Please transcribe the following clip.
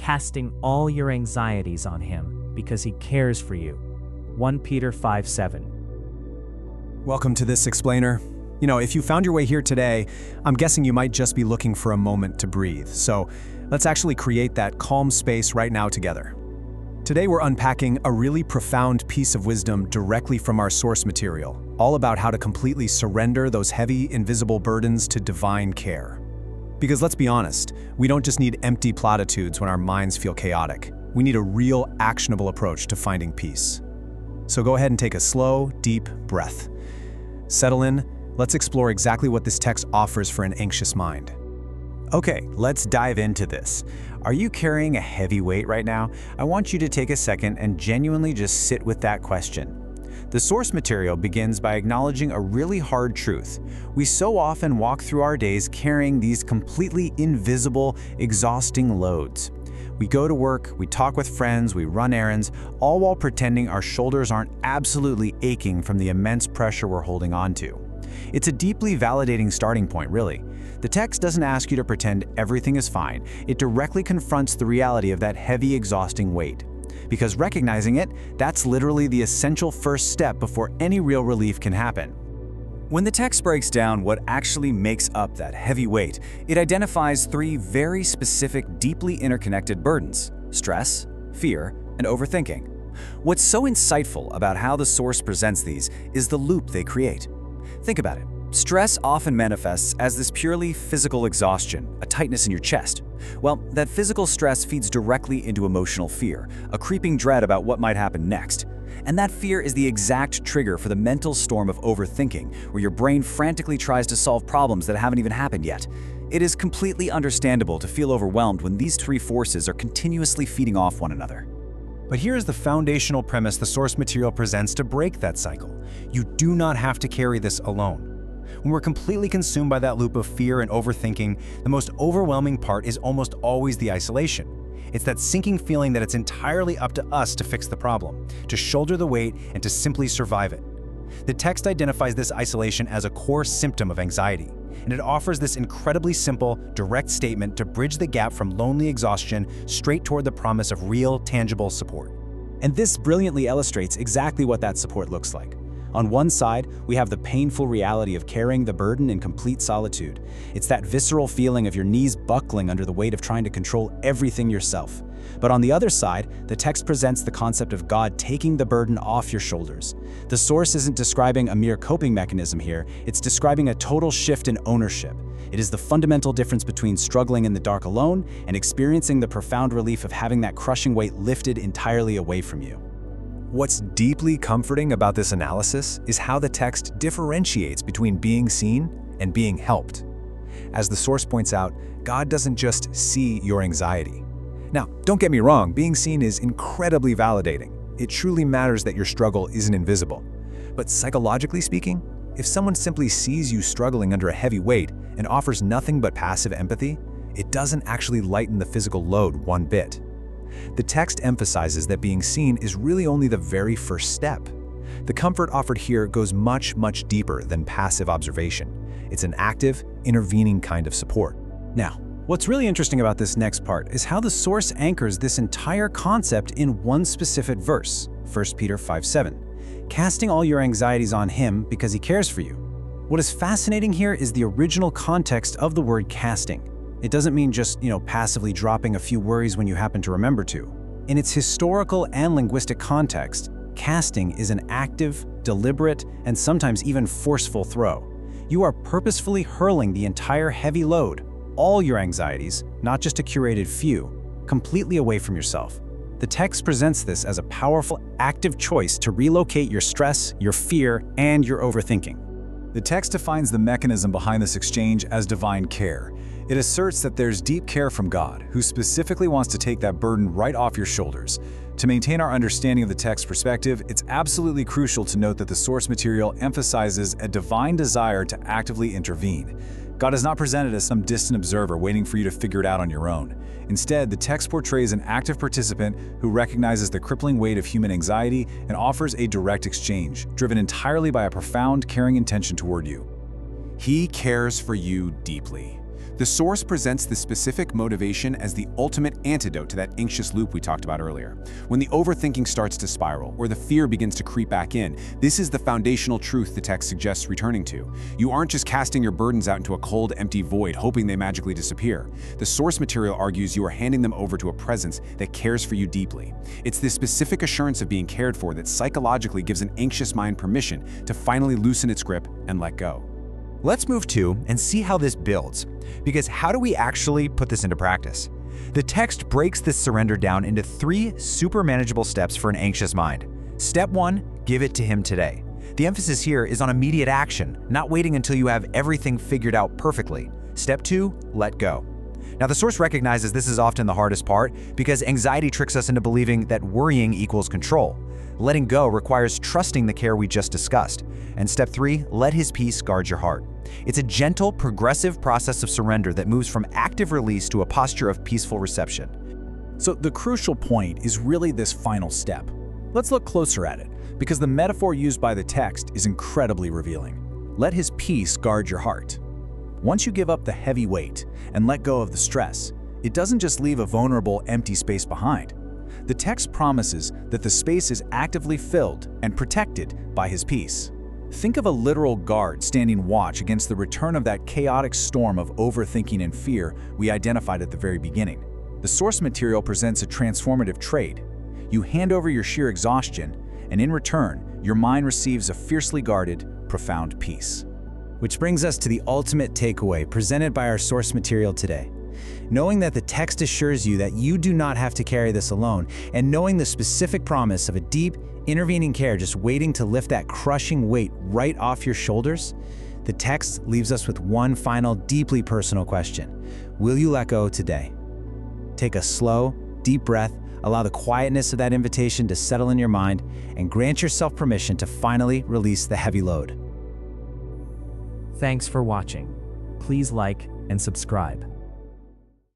casting all your anxieties on him because he cares for you. 1 Peter 5:7. Welcome to this explainer. If you found your way here today, I'm guessing you might just be looking for a moment to breathe. So let's actually create that calm space right now together. Today we're unpacking a really profound piece of wisdom directly from our source material, all about how to completely surrender those heavy, invisible burdens to divine care. Because let's be honest, we don't just need empty platitudes when our minds feel chaotic. We need a real, actionable approach to finding peace. So go ahead and take a slow, deep breath. Settle in. Let's explore exactly what this text offers for an anxious mind. Okay, let's dive into this. Are you carrying a heavy weight right now? I want you to take a second and genuinely just sit with that question. The source material begins by acknowledging a really hard truth. We so often walk through our days carrying these completely invisible, exhausting loads. We go to work, we talk with friends, we run errands, all while pretending our shoulders aren't absolutely aching from the immense pressure we're holding on to. It's a deeply validating starting point, really. The text doesn't ask you to pretend everything is fine. It directly confronts the reality of that heavy, exhausting weight. Because recognizing it, that's literally the essential first step before any real relief can happen. When the text breaks down what actually makes up that heavy weight, it identifies three very specific, deeply interconnected burdens: stress, fear, and overthinking. What's so insightful about how the source presents these is the loop they create. Think about it. Stress often manifests as this purely physical exhaustion, a tightness in your chest. Well, that physical stress feeds directly into emotional fear, a creeping dread about what might happen next. And that fear is the exact trigger for the mental storm of overthinking, where your brain frantically tries to solve problems that haven't even happened yet. It is completely understandable to feel overwhelmed when these three forces are continuously feeding off one another. But here's the foundational premise the source material presents to break that cycle. You do not have to carry this alone. When we're completely consumed by that loop of fear and overthinking, the most overwhelming part is almost always the isolation. It's that sinking feeling that it's entirely up to us to fix the problem, to shoulder the weight, and to simply survive it. The text identifies this isolation as a core symptom of anxiety, and it offers this incredibly simple, direct statement to bridge the gap from lonely exhaustion straight toward the promise of real, tangible support. And this brilliantly illustrates exactly what that support looks like. On one side, we have the painful reality of carrying the burden in complete solitude. It's that visceral feeling of your knees buckling under the weight of trying to control everything yourself. But on the other side, the text presents the concept of God taking the burden off your shoulders. The source isn't describing a mere coping mechanism here, it's describing a total shift in ownership. It is the fundamental difference between struggling in the dark alone and experiencing the profound relief of having that crushing weight lifted entirely away from you. What's deeply comforting about this analysis is how the text differentiates between being seen and being helped. As the source points out, God doesn't just see your anxiety. Now, don't get me wrong, being seen is incredibly validating. It truly matters that your struggle isn't invisible. But psychologically speaking, if someone simply sees you struggling under a heavy weight and offers nothing but passive empathy, it doesn't actually lighten the physical load one bit. The text emphasizes that being seen is really only the very first step. The comfort offered here goes much, much deeper than passive observation. It's an active, intervening kind of support. Now, what's really interesting about this next part is how the source anchors this entire concept in one specific verse, 1 Peter 5:7, casting all your anxieties on him because he cares for you. What is fascinating here is the original context of the word casting. It doesn't mean just, passively dropping a few worries when you happen to remember to. In its historical and linguistic context, casting is an active, deliberate, and sometimes even forceful throw. You are purposefully hurling the entire heavy load, all your anxieties, not just a curated few, completely away from yourself. The text presents this as a powerful, active choice to relocate your stress, your fear, and your overthinking. The text defines the mechanism behind this exchange as divine care. It asserts that there's deep care from God, who specifically wants to take that burden right off your shoulders. To maintain our understanding of the text perspective, it's absolutely crucial to note that the source material emphasizes a divine desire to actively intervene. God is not presented as some distant observer waiting for you to figure it out on your own. Instead, the text portrays an active participant who recognizes the crippling weight of human anxiety and offers a direct exchange, driven entirely by a profound, caring intention toward you. He cares for you deeply. The source presents the specific motivation as the ultimate antidote to that anxious loop we talked about earlier. When the overthinking starts to spiral, or the fear begins to creep back in, this is the foundational truth the text suggests returning to. You aren't just casting your burdens out into a cold, empty void, hoping they magically disappear. The source material argues you are handing them over to a presence that cares for you deeply. It's this specific assurance of being cared for that psychologically gives an anxious mind permission to finally loosen its grip and let go. Let's move to and see how this builds. Because how do we actually put this into practice? The text breaks this surrender down into 3 super manageable steps for an anxious mind. Step 1, give it to him today. The emphasis here is on immediate action, not waiting until you have everything figured out perfectly. Step 2, let go. Now, the source recognizes this is often the hardest part because anxiety tricks us into believing that worrying equals control. Letting go requires trusting the care we just discussed. And step 3, let his peace guard your heart. It's a gentle, progressive process of surrender that moves from active release to a posture of peaceful reception. So the crucial point is really this final step. Let's look closer at it, because the metaphor used by the text is incredibly revealing. Let his peace guard your heart. Once you give up the heavy weight and let go of the stress, it doesn't just leave a vulnerable, empty space behind. The text promises that the space is actively filled and protected by his peace. Think of a literal guard standing watch against the return of that chaotic storm of overthinking and fear we identified at the very beginning. The source material presents a transformative trade. You hand over your sheer exhaustion, and in return, your mind receives a fiercely guarded, profound peace. Which brings us to the ultimate takeaway presented by our source material today. Knowing that the text assures you that you do not have to carry this alone, and knowing the specific promise of a deep, intervening care just waiting to lift that crushing weight right off your shoulders, the text leaves us with one final, deeply personal question. Will you let go today? Take a slow, deep breath, allow the quietness of that invitation to settle in your mind, and grant yourself permission to finally release the heavy load. Thanks for watching. Please like and subscribe.